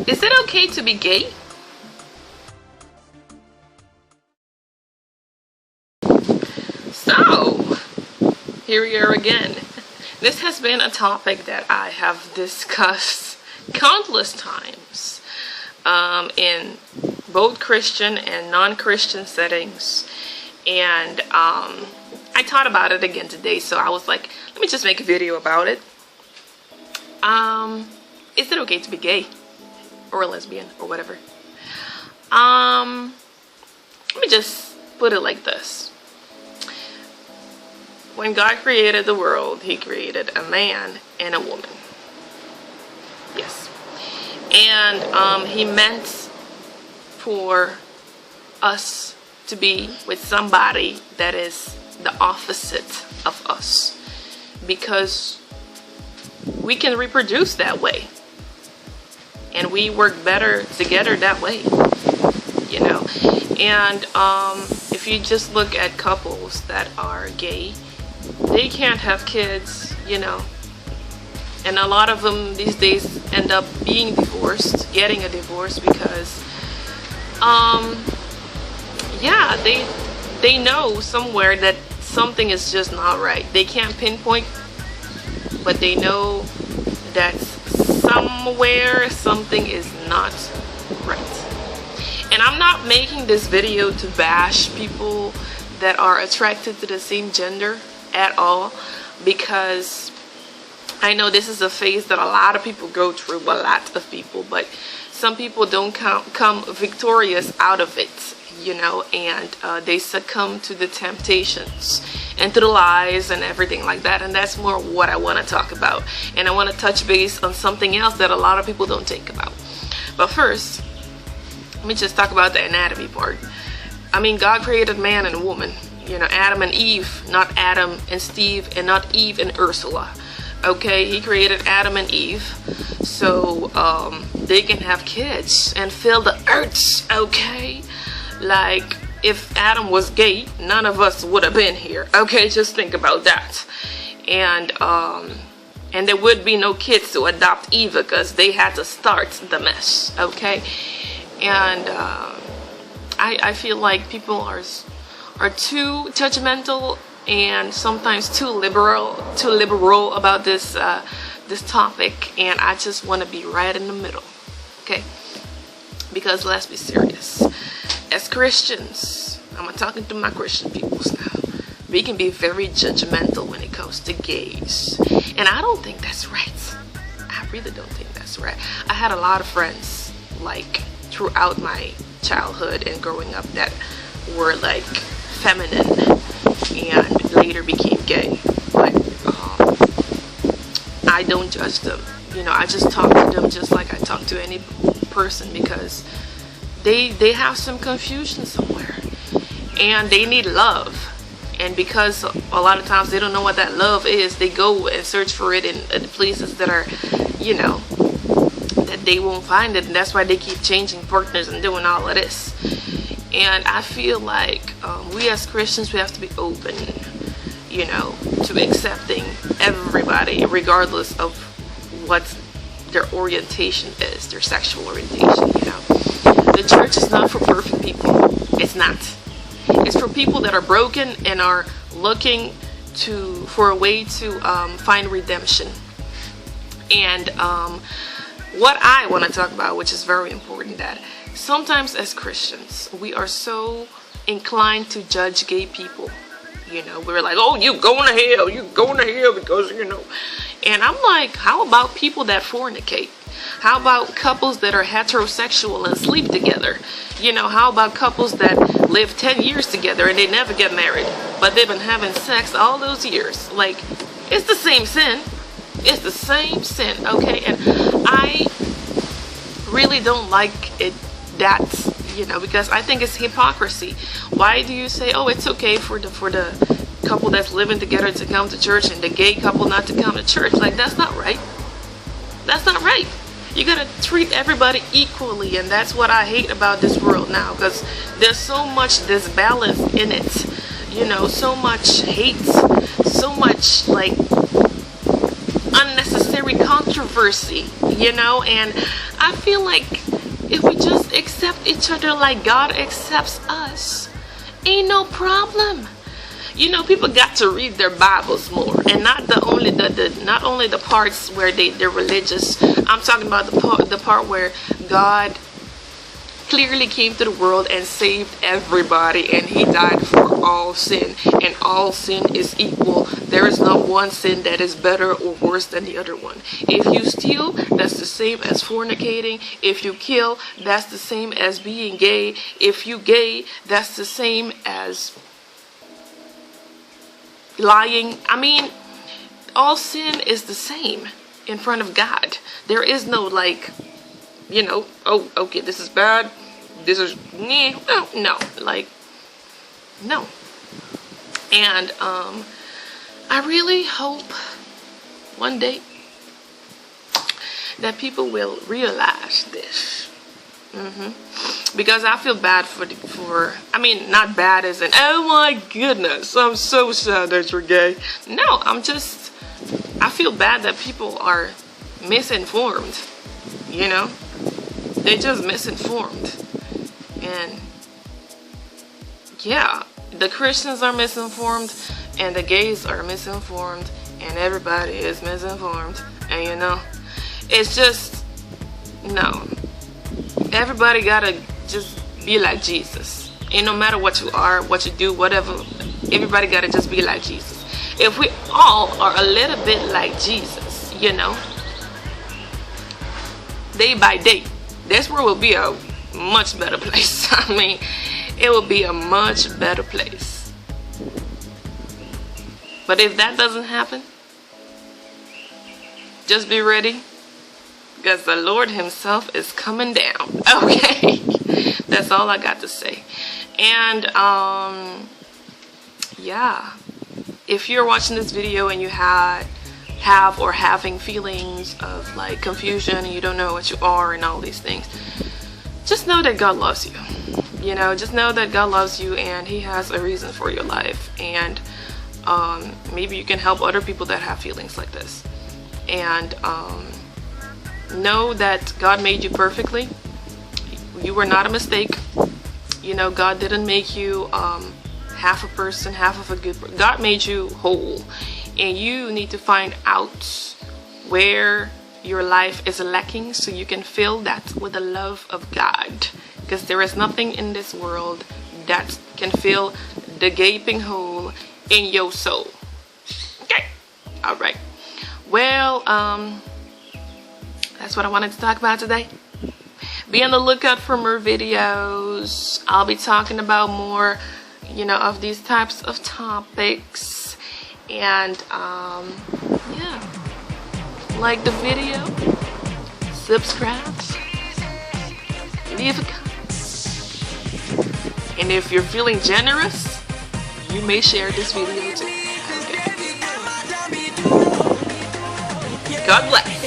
Is it okay to be gay? So, here we are again. This has been a topic that I have discussed countless times in both Christian and non-Christian settings. And I thought about it again today, so I was like, let me just make a video about it. Is it okay to be gay? Or a lesbian, or whatever? Let me just put it like this. When God created the world, He created a man and a woman. Yes. And He meant for us to be with somebody that is the opposite of us, because we can reproduce that way. And we work better together that way, you know. And if you just look at couples that are gay, they can't have kids, you know. And a lot of them these days end up being divorced, getting a divorce, because, yeah, they know somewhere that something is just not right. They can't pinpoint, but they know that somewhere something is not right. And I'm not making this video to bash people that are attracted to the same gender at all, because I know this is a phase that a lot of people go through, a lot of people, but some people don't come victorious out of it, you know, and they succumb to the temptations and to the lies and everything like that. And that's more what I want to talk about. And I want to touch base on something else that a lot of people don't think about. But first, let me just talk about the anatomy part. I mean, God created man and woman, you know, Adam and Eve, not Adam and Steve, and not Eve and Ursula. Okay, He created Adam and Eve so they can have kids and fill the earth. Okay, like, if Adam was gay, none of us would have been here. Okay, just think about that. And there would be no kids to adopt either, because they had to start the mess. Okay, and I feel like people are too judgmental and sometimes too liberal about this this topic, and I just want to be right in the middle. Okay, because let's be serious. As Christians, I'm talking to my Christian peoples now, we can be very judgmental when it comes to gays. And I don't think that's right. I really don't think that's right. I had a lot of friends, like, throughout my childhood and growing up, that were, like, feminine and later became gay. But I don't judge them. You know, I just talk to them just like I talk to any person, because they have some confusion somewhere and they need love. And because a lot of times they don't know what that love is, they go and search for it in places that are, you know, that they won't find it. And that's why they keep changing partners and doing all of this. And I feel like we as Christians, we have to be open, you know, to accepting everybody regardless of what their orientation is, their sexual orientation, you know. The church is not for perfect people. It's not. It's for people that are broken and are looking for a way to find redemption. And what I want to talk about, which is very important, that sometimes as Christians, we are so inclined to judge gay people. You know, we're like, oh, you going to hell, you going to hell because, you know. And I'm like, how about people that fornicate? How about couples that are heterosexual and sleep together? You know, how about couples that live 10 years together and they never get married, but they've been having sex all those years? Like, it's the same sin. It's the same sin, okay? And I really don't like it, that, you know, because I think it's hypocrisy. Why do you say, oh, it's okay for the couple that's living together to come to church and the gay couple not to come to church? Like, that's not right. That's not right. You gotta treat everybody equally, and that's what I hate about this world now, because there's so much disbalance in it, you know, so much hate, so much like unnecessary conflict controversy, you know. And I feel like if we just accept each other like God accepts us, ain't no problem. You know, people got to read their Bibles more, and not only the parts where they're religious. I'm talking about the part where God clearly came to the world and saved everybody, and he died for all sin, and all sin is equal. There is not one sin that is better or worse than the other one. If you steal, that's the same as fornicating. If you kill, that's the same as being gay. If you gay, that's the same as lying. I mean, all sin is the same in front of God. There is no like, you know, oh, okay, this is bad, this is, no, like, no. And I really hope one day that people will realize this. Because I feel bad for I mean, not bad as in, oh my goodness, I'm so sad that you're gay. No, I feel bad that people are misinformed, you know. They're just misinformed. And yeah, the Christians are misinformed, and the gays are misinformed, and everybody is misinformed. And you know, it's just, no, everybody gotta just be like Jesus. And no matter what you are, what you do, whatever, everybody gotta just be like Jesus. If we all are a little bit like Jesus, you know, day by day, this world will be a much better place. I mean, it will be a much better place. But if that doesn't happen, just be ready, because the Lord himself is coming down. Okay, that's all I got to say. And yeah, if you're watching this video and you have or having feelings of like confusion and you don't know what you are and all these things, just know that God loves you. You know, just know that God loves you and he has a reason for your life. And maybe you can help other people that have feelings like this. And know that God made you perfectly. You were not a mistake. You know, God didn't make you half a person, half of a good person. God made you whole. And you need to find out where your life is lacking so you can fill that with the love of God. Because there is nothing in this world that can fill the gaping hole in your soul. Okay. All right. Well, that's what I wanted to talk about today. Be on the lookout for more videos. I'll be talking about more, you know, of these types of topics. And yeah, like the video, subscribe, leave a comment, and if you're feeling generous, you may share this video too. Okay. God bless.